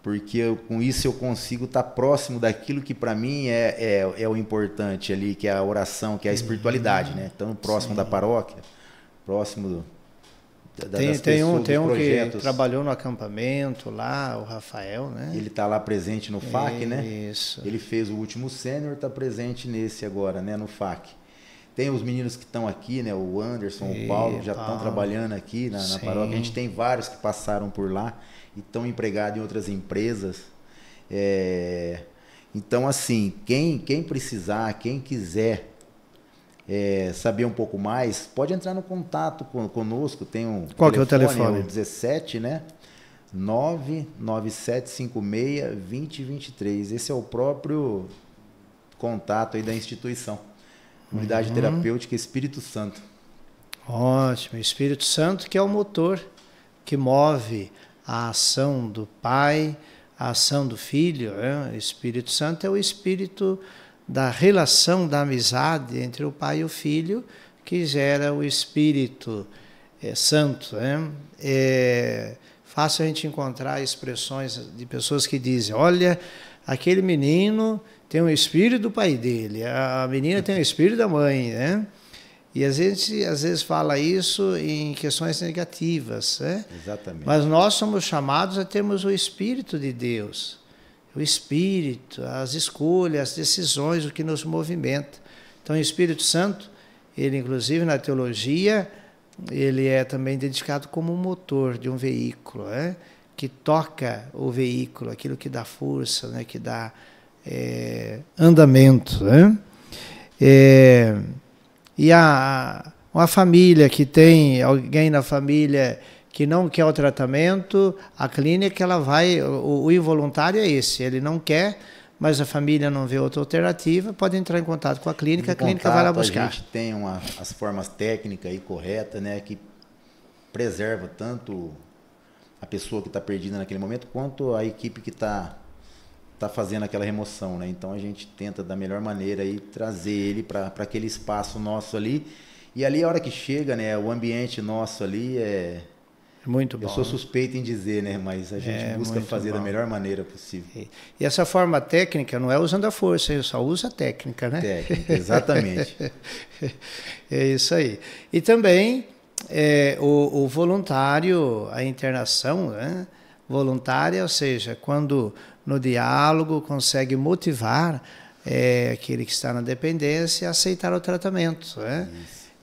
porque com isso eu consigo estar próximo daquilo que para mim é o importante ali, que é a oração, que é a espiritualidade, né? Então, próximo da paróquia, próximo tem um que trabalhou no acampamento lá, o Rafael, né? Ele está lá presente no FAC, né? Isso. Ele fez o último sênior, está presente nesse agora, né? No FAC. Tem os meninos que estão aqui, né? O Anderson, o Paulo, que já estão trabalhando aqui na paróquia. A gente tem vários que passaram por lá e estão empregados em outras empresas. Então, assim, quem precisar, quem quiser saber um pouco mais, pode entrar no contato conosco. Tem um Qual que é o telefone? É o 17, né? 99756-2023. Esse é o próprio contato aí da instituição. Unidade Terapêutica Espírito Santo. Ótimo. Espírito Santo que é o motor que move a ação do Pai, a ação do Filho. Espírito Santo é o Espírito da relação, da amizade entre o Pai e o Filho, que gera o Espírito Santo. É fácil a gente encontrar expressões de pessoas que dizem, olha, aquele menino tem um espírito do pai dele, a menina tem um espírito da mãe, né? E a gente às vezes fala isso em questões negativas, né? Exatamente. Mas nós somos chamados a termos o Espírito de Deus. O Espírito, as escolhas, as decisões, o que nos movimenta. Então, o Espírito Santo, ele inclusive na teologia, ele é também dedicado como um motor de um veículo, que toca o veículo, aquilo que dá força, né, que dá andamento. E uma família que tem alguém na família que não quer o tratamento, a clínica ela vai, o involuntário é esse, ele não quer, mas a família não vê outra alternativa, pode entrar em contato com a clínica vai lá buscar. A gente tem as formas técnicas aí corretas, né, que preserva tanto a pessoa que está perdida naquele momento, quanto a equipe que está fazendo aquela remoção, né? Então a gente tenta da melhor maneira aí trazer ele para aquele espaço nosso ali. E ali a hora que chega, né, o ambiente nosso ali é muito bom. Eu sou suspeito em dizer, né, mas a gente busca fazer da melhor maneira possível. E essa forma técnica não é usando a força, eu só uso a técnica, né? Técnica, exatamente. É isso aí. E também o voluntário, a internação, né, voluntária, ou seja, quando no diálogo consegue motivar aquele que está na dependência a aceitar o tratamento, né?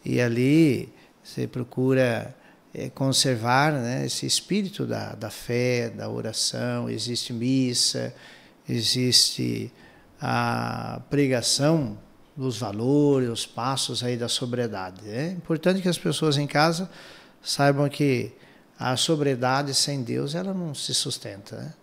E ali você procura conservar, né, esse espírito da fé, da oração. Existe missa, existe a pregação dos valores, os passos aí da sobriedade. É importante que as pessoas em casa saibam que a sobriedade sem Deus ela não se sustenta, né?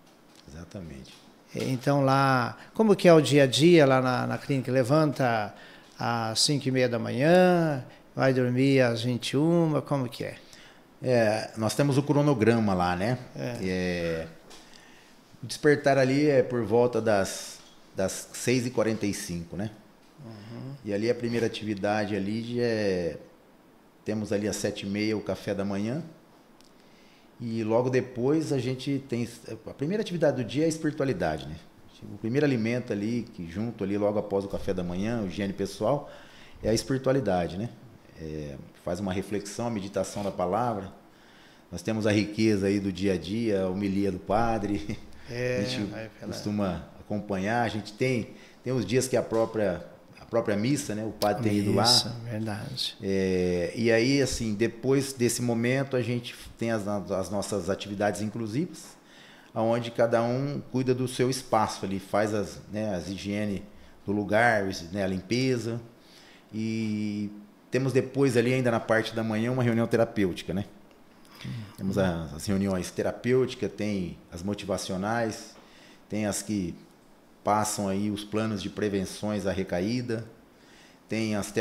Exatamente. Então lá, como que é o dia a dia lá na clínica? Levanta às 5h30 da manhã, vai dormir às 21h, como que é? Nós temos o cronograma lá, né? O despertar ali é por volta das 6h45, né? Uhum. E ali a primeira atividade ali temos ali às 7h30 o café da manhã. E logo depois a gente tem... A primeira atividade do dia é a espiritualidade, né? O primeiro alimento ali, que junto ali logo após o café da manhã, o higiene pessoal, é a espiritualidade, né? Faz uma reflexão, a meditação da palavra. Nós temos a riqueza aí do dia a dia, a homilia do padre. A gente costuma acompanhar. A gente tem os dias que a própria missa, né? O padre tem ido lá. Verdade. E aí, assim, depois desse momento, a gente tem as nossas atividades inclusivas, onde cada um cuida do seu espaço ali, faz as higiene do lugar, né, a limpeza. E temos depois ali, ainda na parte da manhã, uma reunião terapêutica, né? Temos as reuniões terapêuticas, tem as motivacionais, tem as que passam aí os planos de prevenções à recaída, tem as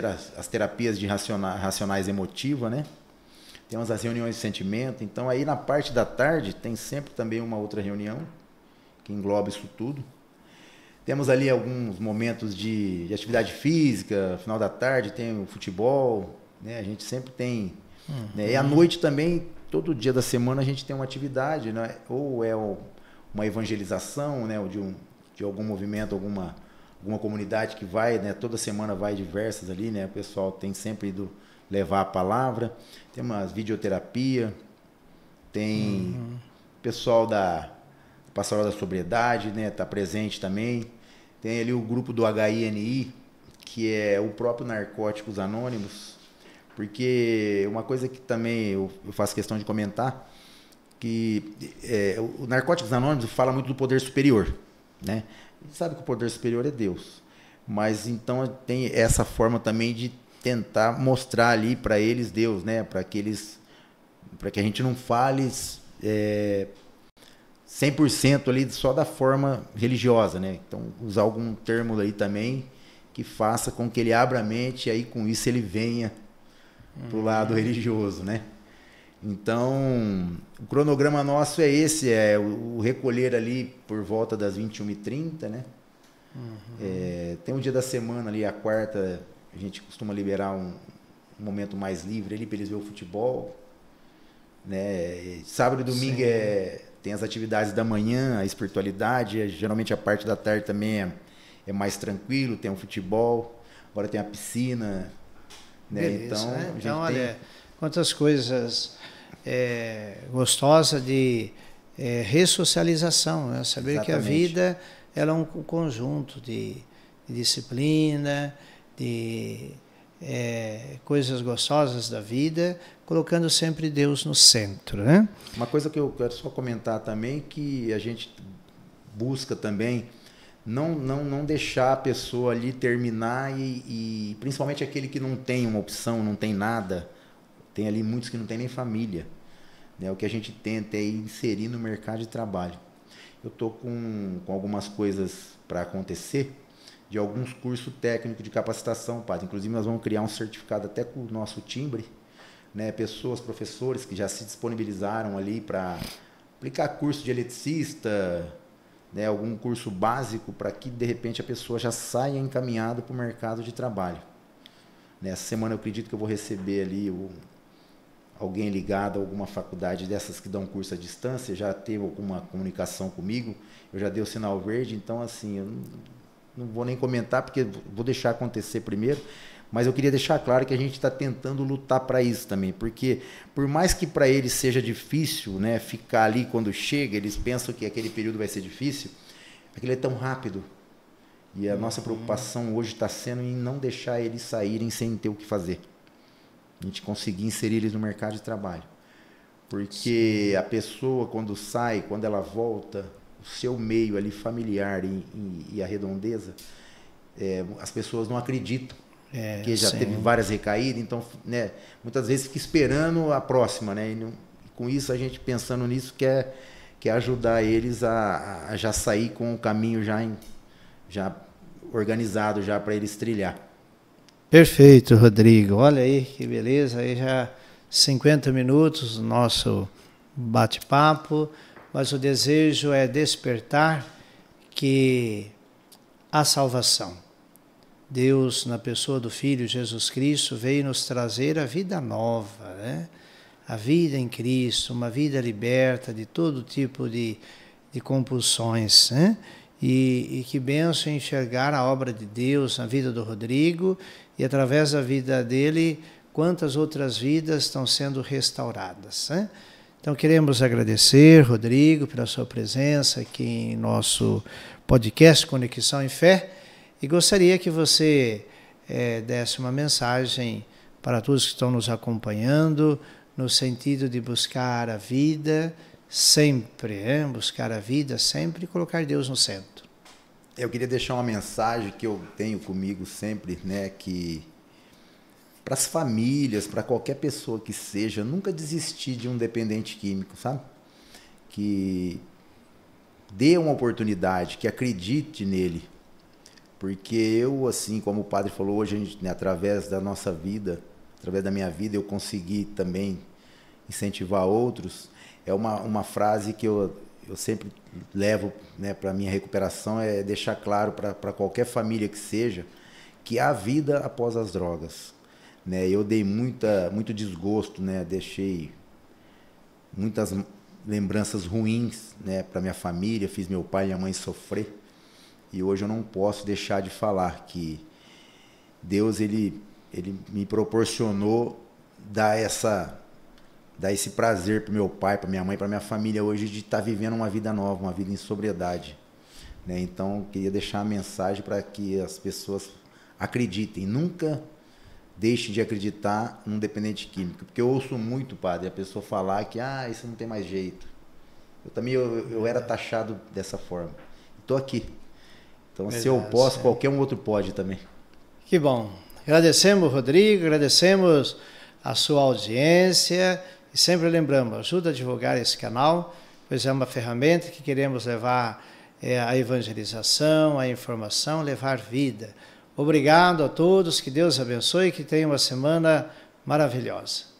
terapias de racionais emotiva, né? Temos as reuniões de sentimento. Então aí na parte da tarde tem sempre também uma outra reunião que engloba isso tudo. Temos ali alguns momentos de atividade física, final da tarde tem o futebol, né? A gente sempre tem, né? E à noite também, todo dia da semana a gente tem uma atividade, né? Ou uma evangelização, né? Ou de algum movimento, alguma comunidade que vai, né? Toda semana vai diversas ali, né? O pessoal tem sempre ido levar a palavra. Tem umas videoterapia, tem pessoal da Pastoral da Sobriedade, né? Tá presente também. Tem ali o grupo do HINI, que é o próprio Narcóticos Anônimos, porque uma coisa que também eu faço questão de comentar, que o Narcóticos Anônimos fala muito do poder superior, né? A gente sabe que o poder superior é Deus, mas então tem essa forma também de tentar mostrar ali para eles Deus, né? Para que a gente não fale 100% ali só da forma religiosa, né? Então usar algum termo aí também que faça com que ele abra a mente e aí com isso ele venha para o lado religioso, né? Então, o cronograma nosso é esse, o recolher ali por volta das 21h30, né? Tem um dia da semana ali, a quarta, a gente costuma liberar um momento mais livre ali para eles verem o futebol, né? Sábado e domingo tem as atividades da manhã, a espiritualidade, geralmente a parte da tarde também é mais tranquilo, tem o futebol, agora tem a piscina, né? Beleza, então, né? a gente olha, quantas coisas gostosas de ressocialização, né? Saber Exatamente. que a vida ela é um conjunto de disciplina, de coisas gostosas da vida, colocando sempre Deus no centro, né? Uma coisa que eu quero só comentar também, que a gente busca também não deixar a pessoa ali terminar e principalmente aquele que não tem uma opção, não tem nada, tem ali muitos que não tem nem família, né? O que a gente tenta é inserir no mercado de trabalho. eu estou com algumas coisas para acontecer, de alguns cursos técnicos de capacitação, padre. Inclusive, nós vamos criar um certificado até com o nosso timbre, né? Pessoas, professores que já se disponibilizaram ali para aplicar curso de eletricista, né? Algum curso básico, para que, de repente, a pessoa já saia encaminhada para o mercado de trabalho. Nessa semana, eu acredito que eu vou receber ali alguém ligado a alguma faculdade dessas que dão curso à distância, já teve alguma comunicação comigo, eu já dei o sinal verde, então, assim, eu não vou nem comentar, porque vou deixar acontecer primeiro, mas eu queria deixar claro que a gente está tentando lutar para isso também, porque por mais que para eles seja difícil, né, ficar ali quando chega, eles pensam que aquele período vai ser difícil, aquilo é tão rápido, e a nossa preocupação hoje está sendo em não deixar eles saírem sem ter o que fazer, a gente conseguir inserir eles no mercado de trabalho, porque a pessoa quando sai, quando ela volta, o seu meio ali familiar e a redondeza, as pessoas não acreditam, porque já teve várias recaídas, então, né, muitas vezes fica esperando a próxima, né, e com isso a gente pensando nisso quer ajudar eles a já sair com o caminho já organizado já para eles trilhar. Perfeito, Rodrigo. Olha aí que beleza, aí já 50 minutos do nosso bate-papo, mas o desejo é despertar que a salvação. Deus, na pessoa do Filho Jesus Cristo, veio nos trazer a vida nova, né? A vida em Cristo, uma vida liberta de todo tipo de compulsões, né? E que benção enxergar a obra de Deus na vida do Rodrigo e através da vida dele, quantas outras vidas estão sendo restauradas, né? Então, queremos agradecer, Rodrigo, pela sua presença aqui em nosso podcast Conexão em Fé e gostaria que você desse uma mensagem para todos que estão nos acompanhando no sentido de buscar a vida sempre, buscar a vida sempre e colocar Deus no centro. Eu queria deixar uma mensagem que eu tenho comigo sempre, né, que para as famílias, para qualquer pessoa que seja, nunca desistir de um dependente químico, sabe? Que dê uma oportunidade, que acredite nele. Porque eu, assim como o padre falou hoje, a gente, né, através da nossa vida, através da minha vida, eu consegui também incentivar outros. É uma frase que eu sempre levo, né, para a minha recuperação, é deixar claro para qualquer família que seja, que há vida após as drogas. Né, eu dei muito desgosto, né, deixei muitas lembranças ruins, né, para minha família, fiz meu pai e minha mãe sofrer, e hoje eu não posso deixar de falar que Deus ele me proporcionou dar esse prazer para meu pai, para minha mãe, para minha família hoje de estar vivendo uma vida nova, uma vida em sobriedade, né? Então eu queria deixar a mensagem para que as pessoas acreditem, nunca deixe de acreditar num dependente químico, porque eu ouço muito, padre, a pessoa falar que isso não tem mais jeito. Eu era taxado dessa forma. Estou aqui. Então, se eu posso, qualquer um outro pode também. Que bom. Agradecemos, Rodrigo, agradecemos a sua audiência e sempre lembramos, ajuda a divulgar esse canal, pois é uma ferramenta que queremos levar a evangelização, a informação, levar vida. Obrigado a todos, que Deus abençoe e que tenham uma semana maravilhosa.